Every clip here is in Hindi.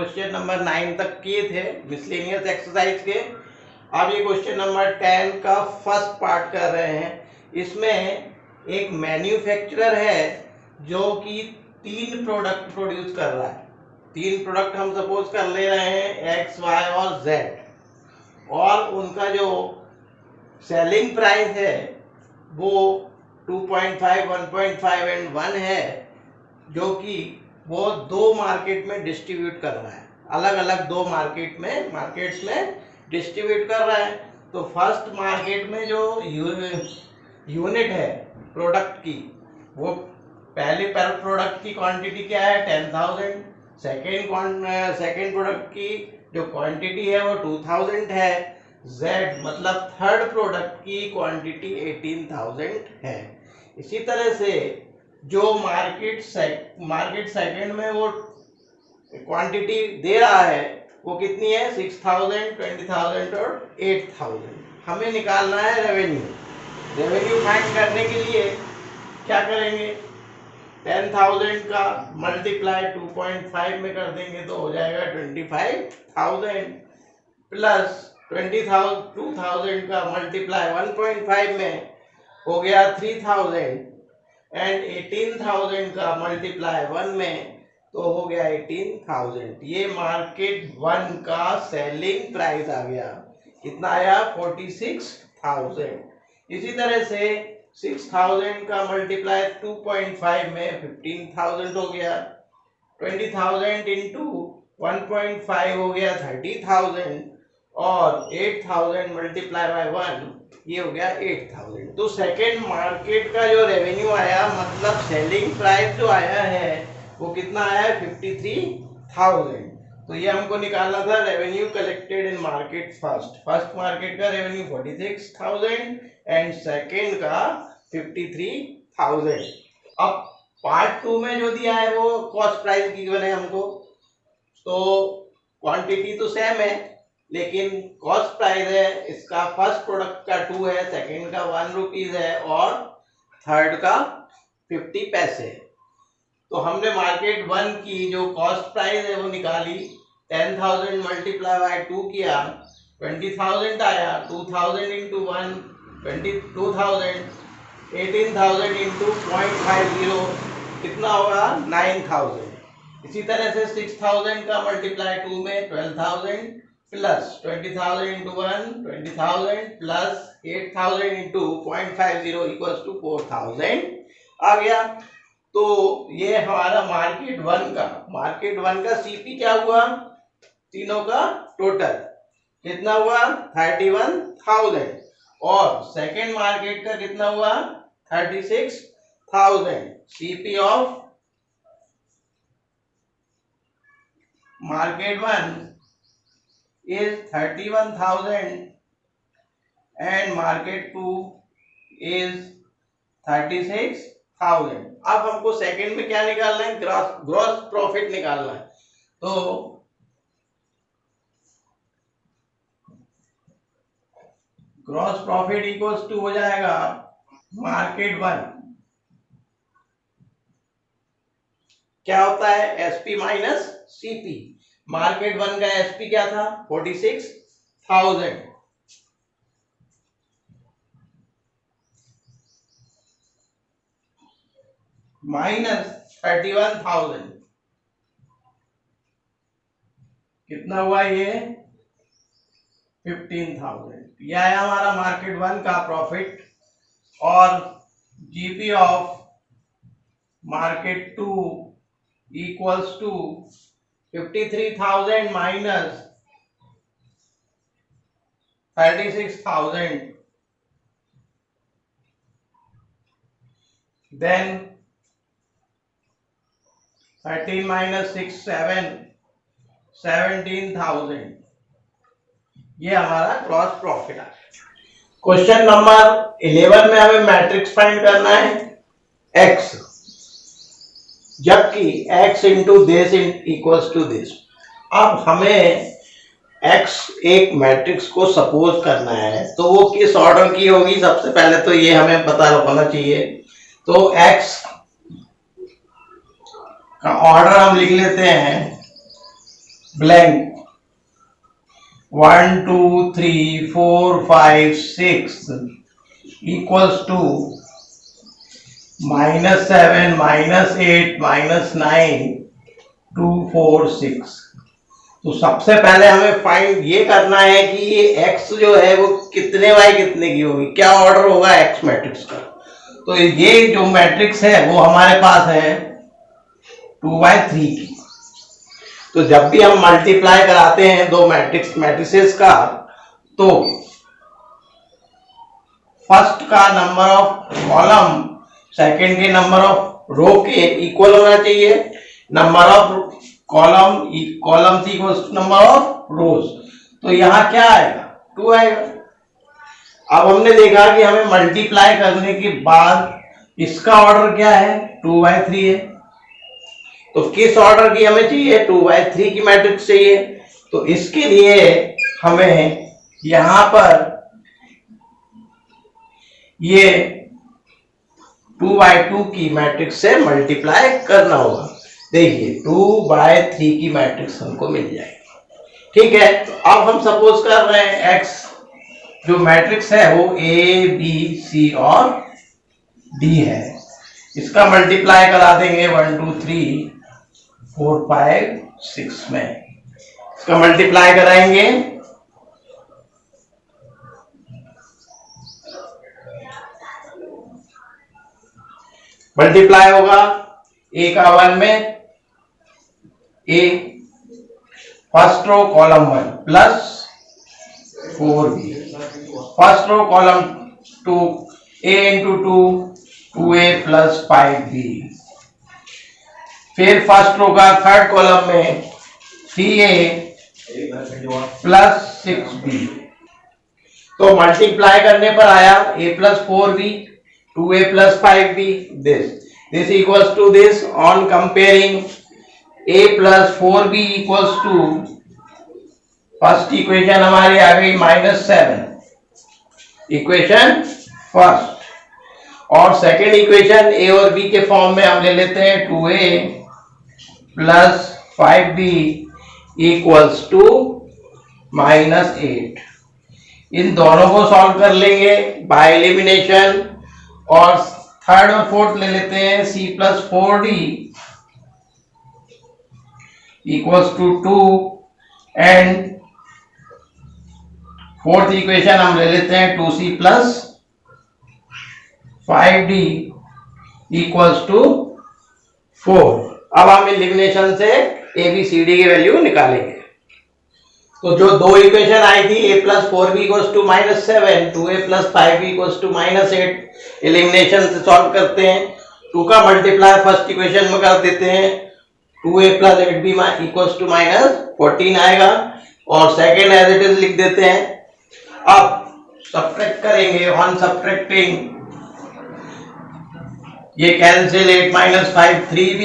क्वेश्चन नंबर 9 तक किए थे मिसलेनियस एक्सरसाइज के। अब ये क्वेश्चन नंबर 10 का फर्स्ट पार्ट कर रहे हैं। इसमें एक मैन्युफैक्चरर है जो कि 3 प्रोडक्ट प्रोड्यूस कर रहा है। 3 प्रोडक्ट हम सपोज कर ले रहे हैं एक्स, वाई और जेड, और उनका जो सेलिंग प्राइस है वो 2.5, 1.5 एंड 1 है, जो कि वो 2 मार्केट में डिस्ट्रीब्यूट कर रहा है। अलग अलग 2 मार्केट्स में डिस्ट्रीब्यूट कर रहा है। तो फर्स्ट मार्केट में जो यूनिट है प्रोडक्ट की, वो पहले पर प्रोडक्ट की क्वांटिटी क्या है 10,000। सेकेंड प्रोडक्ट की जो क्वांटिटी है वो 2,000 है। Z मतलब थर्ड प्रोडक्ट की क्वांटिटी 18,000 है। इसी तरह से जो मार्केट सेकंड में वो क्वांटिटी दे रहा है वो कितनी है 6,000, 20,000 और 8,000। हमें निकालना है रेवेन्यू फाइंड करने के लिए क्या करेंगे, 10,000 का मल्टीप्लाई 2.5 में कर देंगे तो हो जाएगा 25,000, प्लस 2,000 का मल्टीप्लाई 1.5 में हो गया 3,000, एंड 18,000 का मल्टीप्लाई 1 में तो हो गया 18,000। ये मार्केट 1 का सेलिंग प्राइस आ गया। कितना आया 46,000। इसी तरह से 6,000 का मल्टीप्लाई 2.5 में 15,000 हो गया। 20,000 इंटू 1.5 हो गया 30,000, और 8,000 मल्टीप्लाई बाय 1 ये हो गया 8,000। तो सेकेंड मार्केट का जो रेवेन्यू आया, मतलब सेलिंग प्राइस जो आया है वो कितना आया है 53,000। तो ये हमको निकालना था revenue collected in market first market का रेवेन्यू 46,000 एंड सेकेंड का 53,000। अब पार्ट 2 में जो दिया है वो कॉस्ट प्राइस गिवन है हमको, तो क्वांटिटी तो सेम है लेकिन कॉस्ट प्राइस है इसका फर्स्ट प्रोडक्ट का 2 है, सेकेंड का 1 रुपीज है और थर्ड का 50 पैसे। तो हमने मार्केट 1 की जो कॉस्ट प्राइस है वो निकाली, 10,000 मल्टीप्लाई बाय 2 किया 20,000 आया, 2,000 इंटू 1 22,000, 18,000 इंटू 0.50 कितना होगा 9,000। इसी तरह से 6,000 का मल्टीप्लाई 2 में 12,000, plus 20,000 into 1 20,000, plus 8,000 into 0.50 equals to 4,000 आ गया। तो ये हमारा मार्केट 1 का सीपी क्या हुआ, तीनों का टोटल कितना हुआ 31,000, और सेकेंड मार्केट का कितना हुआ 36,000। CP of market 1 is 31,000 and market 2 is 36,000। अब हमको सेकंड में क्या निकालना है, ग्रॉस प्रॉफिट निकालना है। तो ग्रॉस प्रॉफिट इक्वल्स टू हो जाएगा मार्केट 1 क्या होता है एसपी माइनस सीपी। मार्केट 1 का एसपी क्या था 46,000, माइनस 31,000 कितना हुआ ये 15,000। यह है हमारा मार्केट 1 का प्रॉफिट, और GP of market 2 equals to 53,000 minus 36,000, then 13 minus 6 7 17,000। ये हमारा ग्रॉस प्रॉफिट है। क्वेश्चन नंबर 11 में हमें मैट्रिक्स फाइंड करना है x, जबकि x into this equals to this. अब हमें x एक मैट्रिक्स को सपोज करना है, तो वो किस ऑर्डर की होगी सबसे पहले तो ये हमें पता होना चाहिए। तो x का ऑर्डर हम लिख लेते हैं ब्लैंक 1 2 3 4 5 6 इक्वल्स टू -7 -8 -9 2 4 6। तो सबसे पहले हमें फाइंड ये करना है कि ये x जो है वो कितने बाई कितने की होगी, क्या ऑर्डर होगा x मैट्रिक्स का। तो ये जो मैट्रिक्स है वो हमारे पास है 2/3 की। तो जब भी हम मल्टीप्लाई कराते हैं दो मैट्रिसेस का, तो फर्स्ट का नंबर ऑफ कॉलम सेकंड के नंबर ऑफ रो के इक्वल होना चाहिए। Number of column equals to number of rows. तो यहां क्या आएगा, 2 आएगा। अब हमने देखा कि हमें मल्टीप्लाई करने के बाद इसका ऑर्डर क्या है, 2/3 है। तो किस ऑर्डर की हमें चाहिए, 2/3 की मैट्रिक्स चाहिए। तो इसके लिए हमें यहां पर ये 2/2 की मैट्रिक्स से मल्टीप्लाई करना होगा। देखिए 2/3 की मैट्रिक्स हमको मिल जाएगी। ठीक है, तो अब हम सपोज कर रहे हैं x जो मैट्रिक्स है वो A B C और D है। इसका मल्टीप्लाई करा देंगे 1 2 3 4 5 6 में। इसका मल्टीप्लाई कराएंगे मल्टीप्लाई होगा A का 1 में A first row column 1 plus 4B, first row column 2 A into 2A plus 5B, फिर फर्स्ट रो का थर्ड कॉलम में 3A प्लस 6B। तो मल्टीप्लाई करने पर आया A plus 4B 2A plus 5B, this equals to this। on comparing A plus 4B equals to first equation हमारी आ गई -7, इक्वेशन फर्स्ट। और सेकेंड इक्वेशन A और B के फॉर्म में हम ले लेते हैं 2A plus 5B equals to -8। इन दोनों को सॉल्व कर लेंगे बाय एलिमिनेशन। और थर्ड और फोर्थ ले लेते हैं C plus 4D equals to 2 and fourth equation हम ले लेते हैं 2C plus 5D equals to 4। अब हम एलिमिनेशन से ABCD की वैल्यू निकालेंगे। तो जो दो इक्वेशन आई थी A plus 4B equals to -7, 2A plus 5B equals to -8, elimination से सॉल्व करते हैं। 2 का मल्टीप्लाई फर्स्ट इक्वेशन में कर देते हैं, 2A plus 8B equals to -14 आएगा। और सेकेंड एज इट इज लिख देते हैं। अब सब्ट्रैक्ट करेंगे, ऑन सब्ट्रैक्टिंग ये cancel 8 - 5 3B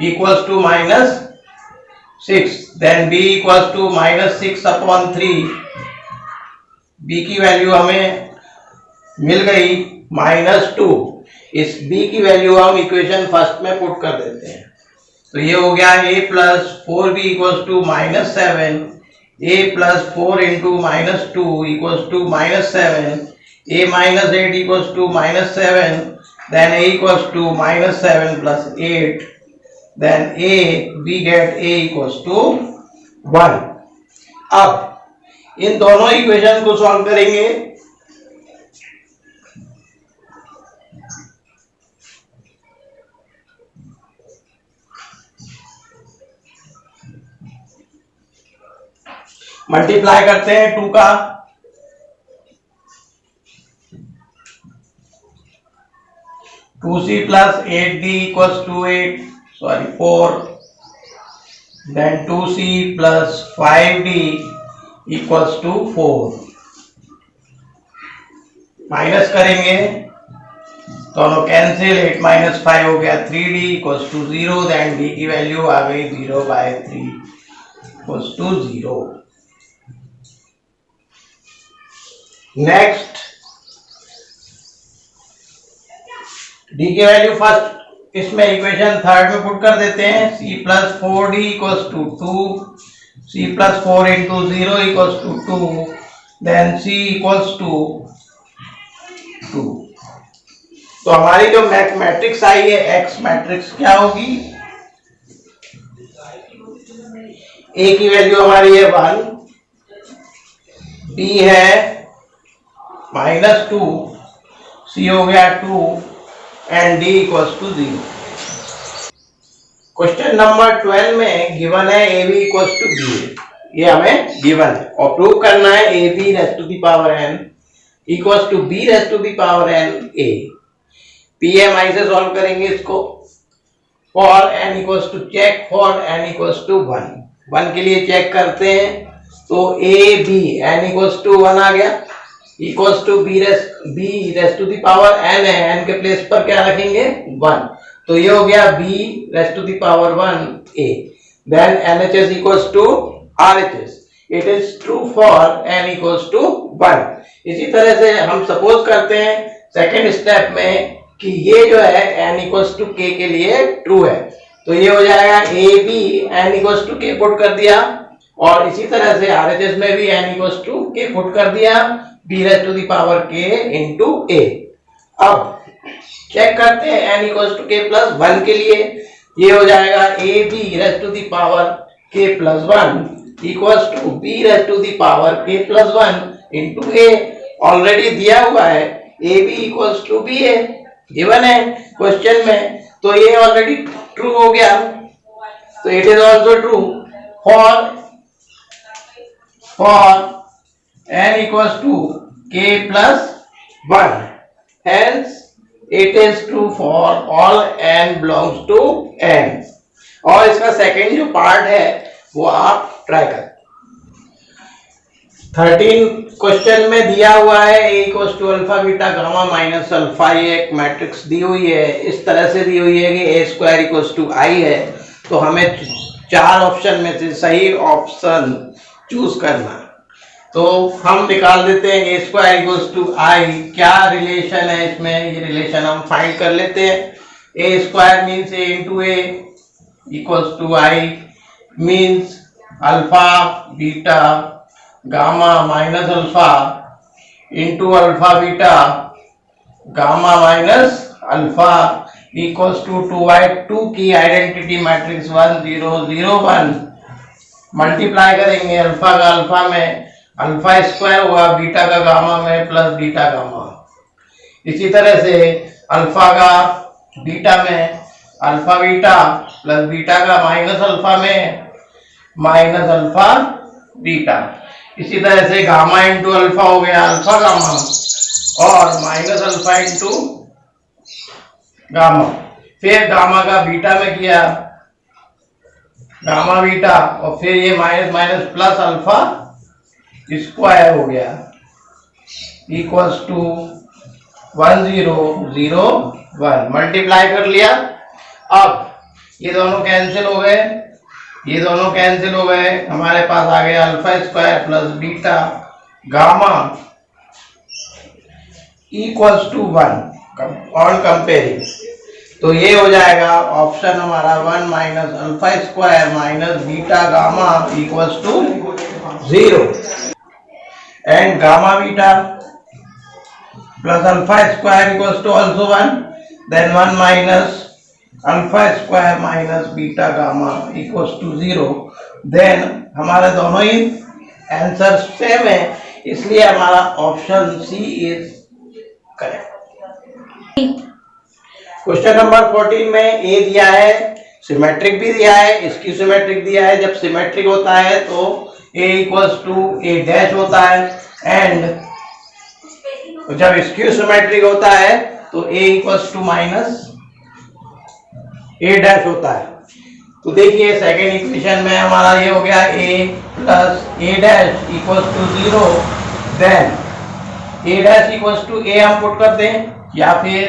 equals to -6, then B equals to -6/3। B की वैल्यू हमें मिल गई -2। इस B की वैल्यू हम इक्वेशन फर्स्ट में पुट कर देते हैं। तो ये हो गया A plus 4B equals to -7, A plus 4 into -2 equals to -7, A minus 8 equals to -7, then A equals to -7 plus 8, then we get A equals to 1। अब इन दोनों इक्वेशन को सॉल्व करेंगे। मल्टीप्लाई करते हैं 2 का 2C plus 8D equals to 4, then 2C plus 5D equals to 4। Minus करेंगे दोनों कैंसिल, 8 - 5 हो गया 3D equals to 0, then D की वैल्यू आ गई 0/3 equals to 0। नेक्स्ट D की वैल्यू फर्स्ट इसमें इक्वेशन थर्ड में पुट कर देते हैं। C plus 4D equals to 2, C plus 4 into 0 equals to 2, then C equals to 2। तो हमारी जो मैट्रिक्स आई है X मैट्रिक्स क्या होगी? A की वैल्यू हमारी है 1, B है -2, C हो गया 2 and D equals to 0। Question number 12 में गिवन है AB इक्वल्स टू B, ये हमें गिवन है और प्रूव करना है AB raise to the power n equals to B raise to the power n A। PMI से सॉल्व करेंगे इसको। For n equals to check for n equals to 1 के लिए चेक करते हैं तो AB n इक्वल्स टू 1 आ गया equals to B raise to the power n है, n के प्लेस पर क्या रखेंगे 1, तो ये हो गया B raise to the power 1 A। Then LHS equals to RHS, it is true for n equals to 1। इसी तरह से हम सपोज करते हैं सेकेंड स्टेप में कि ये जो है n इक्वल्स टू k के लिए ट्रू है, तो ये हो जाएगा AB n equals to k put कर दिया और इसी तरह से RHS में भी n equals to k put कर दिया, B raise to the power k into A। अब चेक करते हैं n equals to k plus 1 के लिए, ये हो जाएगा AB raise to the power k plus 1 equals to B raise to the power k plus 1 into A। Already दिया हुआ है AB इक्वल्स टू B है, गिवन है क्वेश्चन में, तो ये ऑलरेडी ट्रू हो गया, तो it is also true for n equals to k plus 1, hence it is true for all n belongs to n। और इसका सेकेंड जो पार्ट है वो आप ट्राई करें। 13 क्वेश्चन में दिया हुआ है a equals to alpha beta gamma minus alpha, ये एक मैट्रिक्स दी हुई है, इस तरह से दी हुई है कि a square equals to i है, तो हमें 4 ऑप्शन में से सही ऑप्शन चूज करना है। तो हम निकाल देते हैं a square equals to i, क्या रिलेशन है इसमें, ये रिलेशन हम फाइंड कर लेते हैं। a square means a into a equals to i means alpha beta gamma minus alpha into alpha beta gamma minus alpha equals to 2/2 की आइडेंटिटी मैट्रिक्स 1 0 0 1 मल्टीप्लाई करेंगे अल्फा का अल्फा में अल्फा स्क्वायर हुआ, बीटा का गामा में प्लस बीटा गामा। इसी तरह से अल्फा का बीटा में अल्फा बीटा प्लस बीटा का माइनस अल्फा में माइनस अल्फा बीटा। इसी तरह से गामा इंटू अल्फा हो गया अल्फा गामा और माइनस अल्फा इंटू गामा। फिर गामा का बीटा में किया गामा बीटा और फिर ये minus minus plus alpha square हो गया इक्वल्स टू 1 0 0 1 मल्टीप्लाई कर लिया। अब ये दोनों कैंसिल हो गए, ये दोनों कैंसिल हो गए, हमारे पास आ गया alpha square plus beta gamma equals to 1 on comparing, तो ये हो जाएगा ऑप्शन हमारा 1 minus alpha square minus beta gamma equals to 0 and gamma beta plus alpha square equals to also 1, then 1 minus alpha square minus beta gamma equals to 0। Then हमारे दोनों ही आंसर सेम है, इसलिए हमारा option C is correct. Question number 14 में ए दिया है, सिमेट्रिक भी दिया है, स्क्यू सिमेट्रिक दिया है। जब सिमेट्रिक होता है तो a equals to a dash होता है एंड जब स्क्यू सिमेट्रिक होता है तो a equals to minus a dash होता है। तो देखिए सेकेंड इक्वेशन में हमारा ये हो गया a plus a dash equals to 0, then a dash equals to a हम पुट कर दें या फिर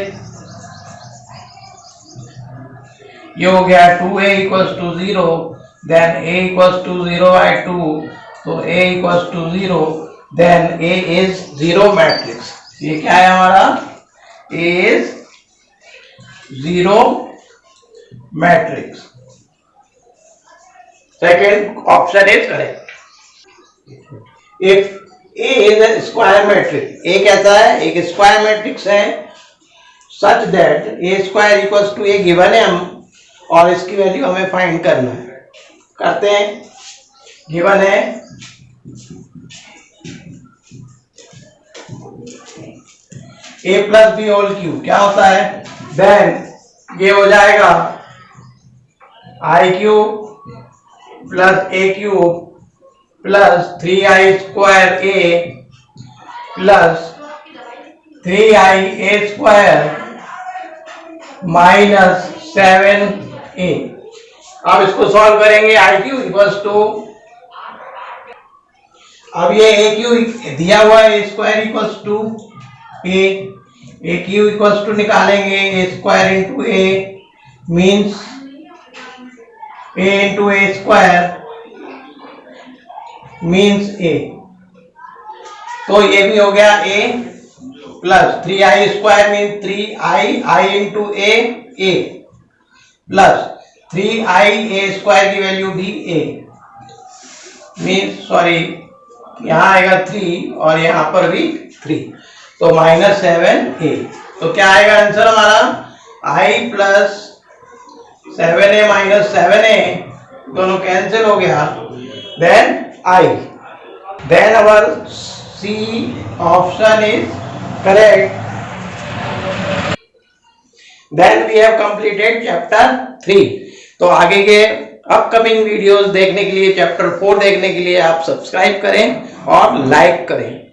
ये हो गया 2a equals to 0, then a equals to 0/2, तो a equals to 0, then a is 0 matrix. ये क्या है हमारा a is 0 matrix. Second option is correct. If A is A square matrix, A कैसा है, एक स्क्वायर मैट्रिक्स है, such that A square equals to A given है हम, और इसकी वैल्यू हमें फाइंड करना है। करते हैं, गिवन है a plus B whole cube, क्या होता है, देन ये हो जाएगा I cube plus A cube plus 3i square A plus 3i A square minus 7a। अब इसको सॉल्व करेंगे, आई क्यू इक्वल्स टू, अब ये ए क्यू दिया हुआ है, A square equals to A cube equals to निकालेंगे A square into A means A into A square means A, तो ये भी हो गया A plus 3i square mean 3i I into A plus 3i A square की वैल्यू भी ए मीन्स, सॉरी यहाँ आएगा 3 और यहाँ पर भी 3, तो माइनस 7a। तो क्या आएगा आंसर हमारा, i plus 7a minus 7a, दोनों कैंसिल हो गया, then i, then our C option is correct. Then we have completed chapter 3। तो आगे के अपकमिंग वीडियोस देखने के लिए, चैप्टर 4 देखने के लिए आप सब्सक्राइब करें और लाइक करें।